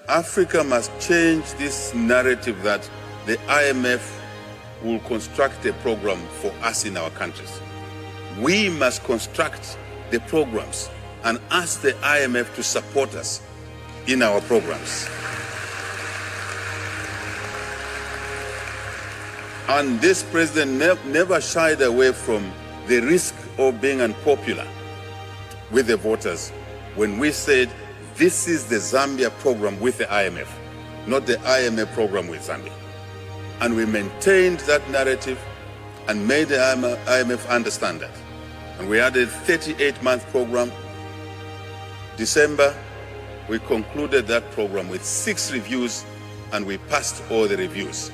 Africa must change this narrative that the IMF will construct a program for us in our countries. We must construct the programs and ask the IMF to support us in our programs. And this president never shied away from the risk of being unpopular with the voters when we said this is the Zambia program with the IMF, not the IMF program with Zambia. And we maintained that narrative and made the IMF understand that. And we had a 38-month program. December, we concluded that program with 6 reviews, and we passed all the reviews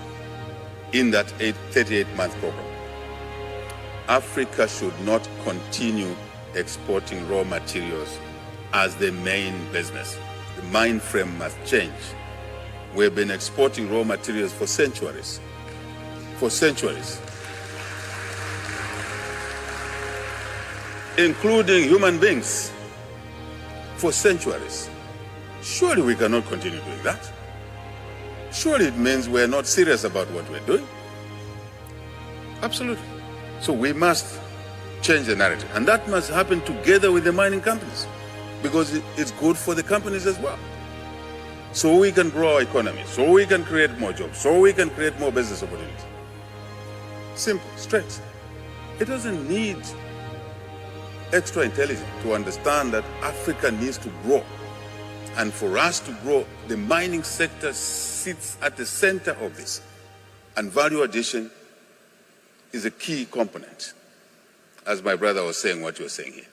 in that 38-month program. Africa should not continue exporting raw materials as the main business. The mind frame must change. We've been exporting raw materials for centuries. For centuries. Including human beings. For centuries. Surely we cannot continue doing that. Surely it means we're not serious about what we're doing. Absolutely. So we must change the narrative. And that must happen together with the mining companies, because it's good for the companies as well. So we can grow our economy, so we can create more jobs, so we can create more business opportunities. Simple, straight. It doesn't need extra intelligence to understand that Africa needs to grow. And for us to grow, the mining sector sits at the center of this. And value addition is a key component, as my brother was saying what you're saying here.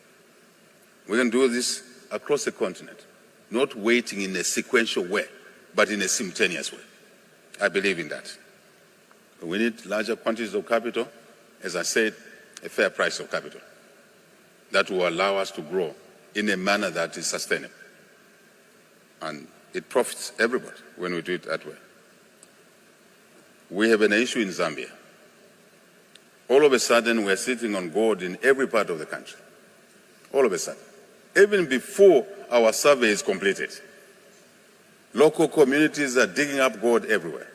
We can do this across the continent, not waiting in a sequential way, but in a simultaneous way. I believe in that. We need larger quantities of capital, as I said, a fair price of capital that will allow us to grow in a manner that is sustainable. And it profits everybody when we do it that way. We have an issue in Zambia. All of a sudden, we're sitting on gold in every part of the country. All of a sudden. Even before our survey is completed. Local communities are digging up gold everywhere.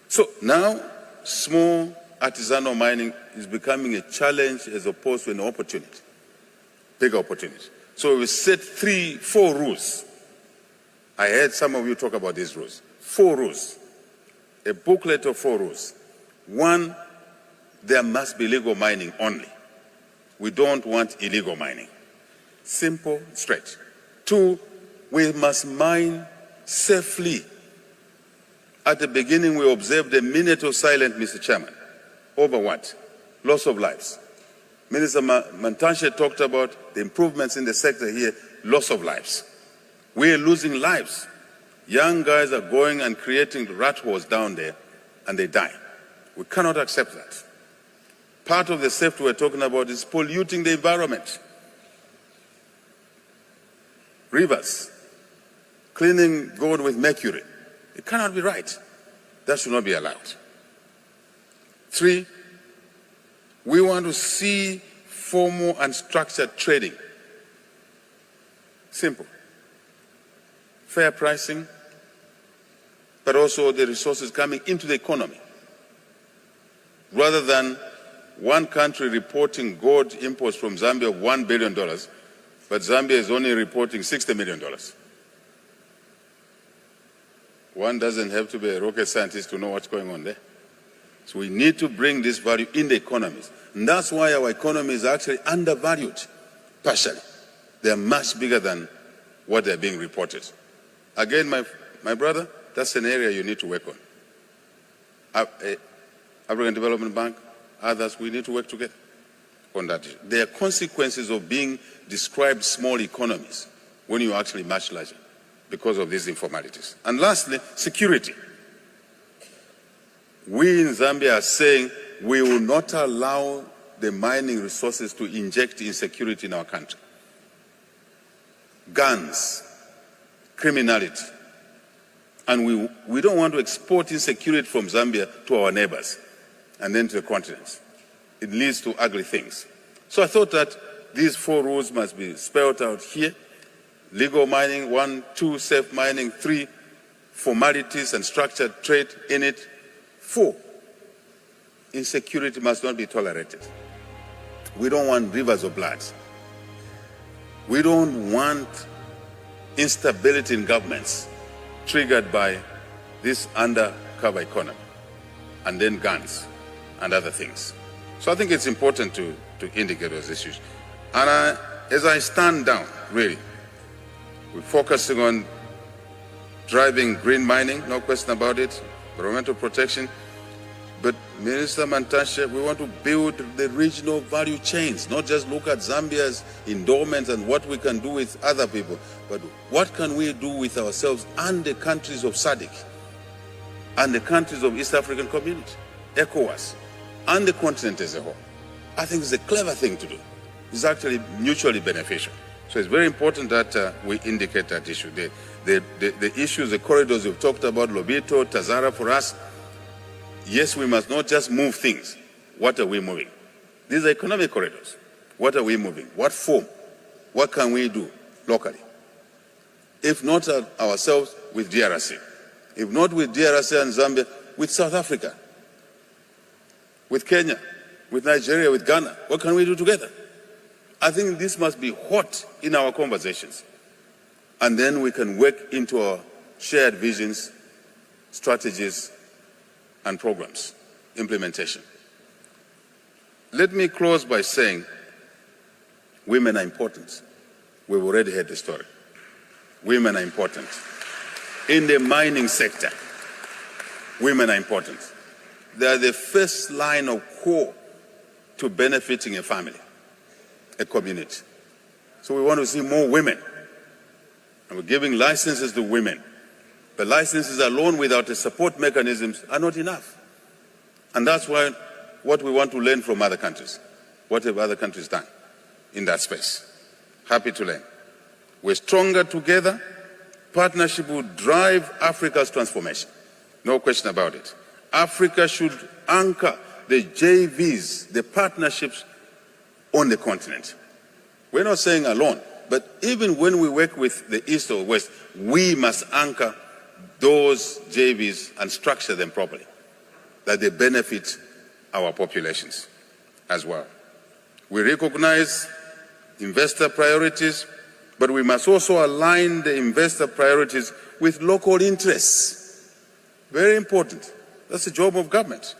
So now, small artisanal mining is becoming a challenge as opposed to an opportunity, big opportunity. So we set 4 rules. I heard some of you talk about these rules. 4 rules, a booklet of 4 rules. 1, there must be legal mining only. We don't want illegal mining. Simple, straight. 2, we must mine safely. At the beginning, we observed a minute of silence, Mr. Chairman. Over what? Loss of lives. Minister Mantashe talked about the improvements in the sector here, loss of lives. We are losing lives. Young guys are going and creating rat holes down there, and they die. We cannot accept that. Part of the safety we're talking about is polluting the environment. Rivers, cleaning gold with mercury. It cannot be right. That should not be allowed. 3, we want to see formal and structured trading. Simple. Fair pricing, but also the resources coming into the economy. Rather than one country reporting gold imports from Zambia of $1 billion, but Zambia is only reporting $60 million. One doesn't have to be a rocket scientist to know what's going on there. So we need to bring this value in the economies. And that's why our economy is actually undervalued, partially. They're much bigger than what they're being reported. Again, my brother, that's an area you need to work on. African Development Bank, others, we need to work together on that issue. There are consequences of being described small economies when you're actually much larger because of these informalities. And lastly, security. We in Zambia are saying we will not allow the mining resources to inject insecurity in our country. Guns, criminality. And we don't want to export insecurity from Zambia to our neighbors and then to the continent. It leads to ugly things. So I thought that these 4 rules must be spelled out here. Legal mining, 1, 2, safe mining, 3, formalities and structured trade in it. 4, insecurity must not be tolerated. We don't want rivers of blood. We don't want instability in governments triggered by this undercover economy and then guns and other things. So I think it's important to indicate those issues. And as I stand down, really, we're focusing on driving green mining, no question about it, environmental protection. But Minister Mantashe, we want to build the regional value chains, not just look at Zambia's endowments and what we can do with other people, but what can we do with ourselves and the countries of SADC and the countries of East African Community, ECOWAS, and the continent as a whole. I think it's a clever thing to do. It's actually mutually beneficial. So it's very important that we indicate that issue. The issues, the corridors we've talked about, Lobito, Tazara for us, yes, we must not just move things. What are we moving? These are economic corridors. What are we moving? What form? What can we do locally? If not ourselves, with DRC. If not with DRC and Zambia, with South Africa, with Kenya, with Nigeria, with Ghana. What can we do together? I think this must be hot in our conversations. And then we can work into our shared visions, strategies, and programs, implementation. Let me close by saying women are important. We've already heard the story. Women are important. In the mining sector, women are important. They are the first line of core to benefiting a family, a community. So we want to see more women. And we're giving licenses to women. But licenses alone without the support mechanisms are not enough. And that's why what we want to learn from other countries. What have other countries done in that space? Happy to learn. We're stronger together. Partnership will drive Africa's transformation. No question about it. Africa should anchor the JVs, the partnerships on the continent. We're not saying alone, but even when we work with the East or West, we must anchor those JVs and structure them properly, that they benefit our populations as well. We recognize investor priorities, but we must also align the investor priorities with local interests. Very important. That's the job of government.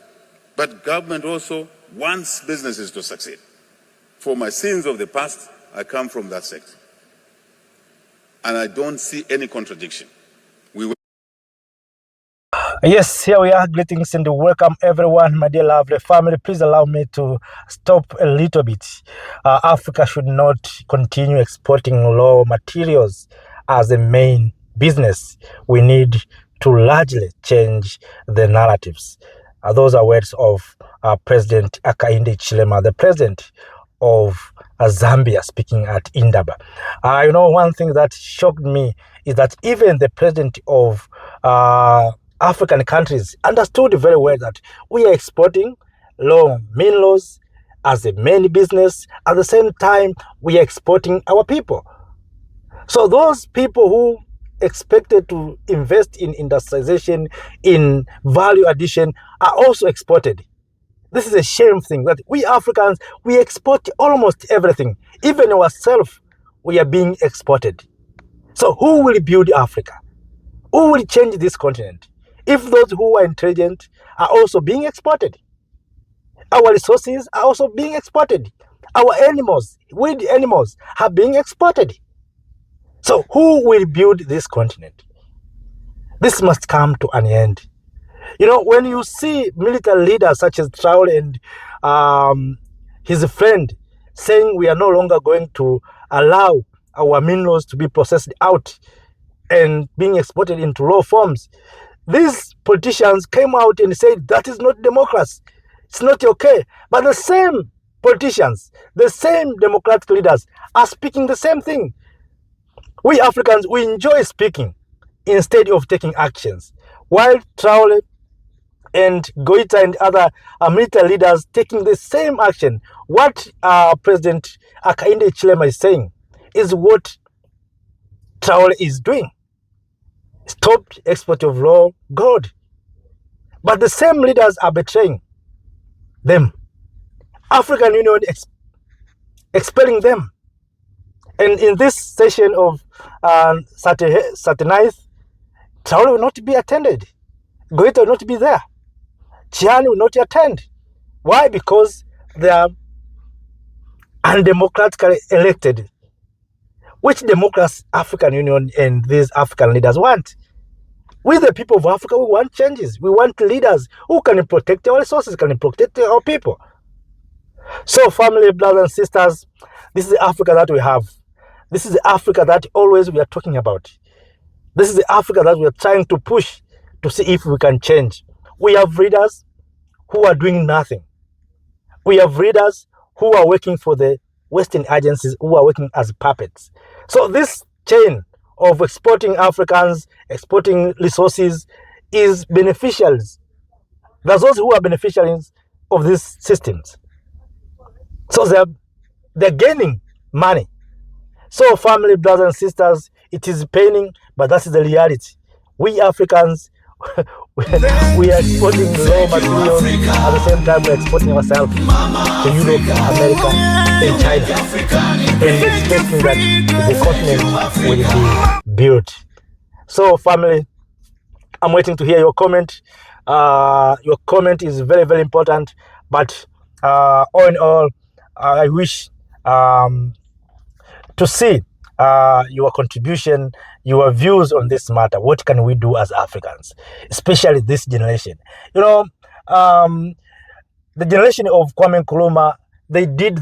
But government also wants businesses to succeed. For my sins of the past, I come from that sector. And I don't see any contradiction. Yes, here we are. Greetings and welcome everyone, my dear lovely family. Please allow me to stop a little bit. Africa should not continue exporting raw materials as the main business. We need to largely change the narratives. Those are words of President Hakainde Hichilema, the president of Zambia, speaking at Indaba. One thing that shocked me is that even the president of African countries understood very well that we are exporting raw minerals as a main business. At the same time, we are exporting our people. So those people who expected to invest in industrialization, in value addition, are also exported. This is a shame thing that we Africans, we export almost everything. Even ourselves, we are being exported. So who will build Africa? Who will change this continent? If those who are intelligent are also being exported. Our resources are also being exported. Our animals, wild animals, are being exported. So who will build this continent? This must come to an end. When you see military leaders such as Traoré and his friend saying we are no longer going to allow our minerals to be processed out and being exported into raw forms, these politicians came out and said that is not democracy. It's not okay. But the same politicians, the same democratic leaders are speaking the same thing. We Africans, we enjoy speaking instead of taking actions. While Traoré and Goita and other military leaders taking the same action, what President Hakainde Hichilema is saying is what Traoré is doing. stopped export of raw gold. But the same leaders are betraying them. African Union expelling them. And in this session of 39th, Traoré will not be attended. Goita will not be there. Chiani will not attend. Why? Because they are undemocratically elected. Which democrats African Union and these African leaders want? We, the people of Africa, we want changes. We want leaders who can protect our resources, can protect our people. So, family, brothers and sisters, this is the Africa that we have. This is the Africa that always we are talking about. This is the Africa that we are trying to push to see if we can change. We have leaders who are doing nothing. We have leaders who are working for the Western agencies, who are working as puppets. So this chain of exporting Africans, exporting resources is beneficiaries. There's those who are beneficiaries of these systems. So they're gaining money. So family, brothers and sisters, it is paining, but that's the reality. We Africans, we are exporting raw materials, at the same time we're exporting ourselves to Europe, America, and China, and expecting that the continent will be built. So family, I'm waiting to hear your comment. Your comment is very, very important, but all in all, I wish to see your contribution, your views on this matter. What can we do as Africans, especially this generation? You know, the generation of Kwame Nkrumah, they did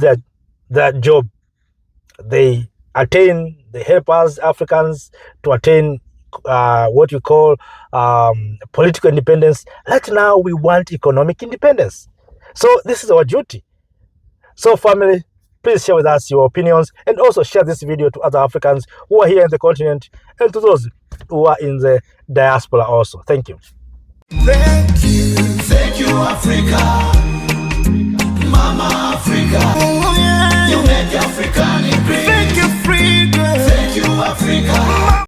that job. They help us Africans to attain what we call political independence. Right now, we want economic independence. So this is our duty. So family, please share with us your opinions, and also share this video to other Africans who are here in the continent and to those who are in the diaspora also. Thank you. Thank you, Africa.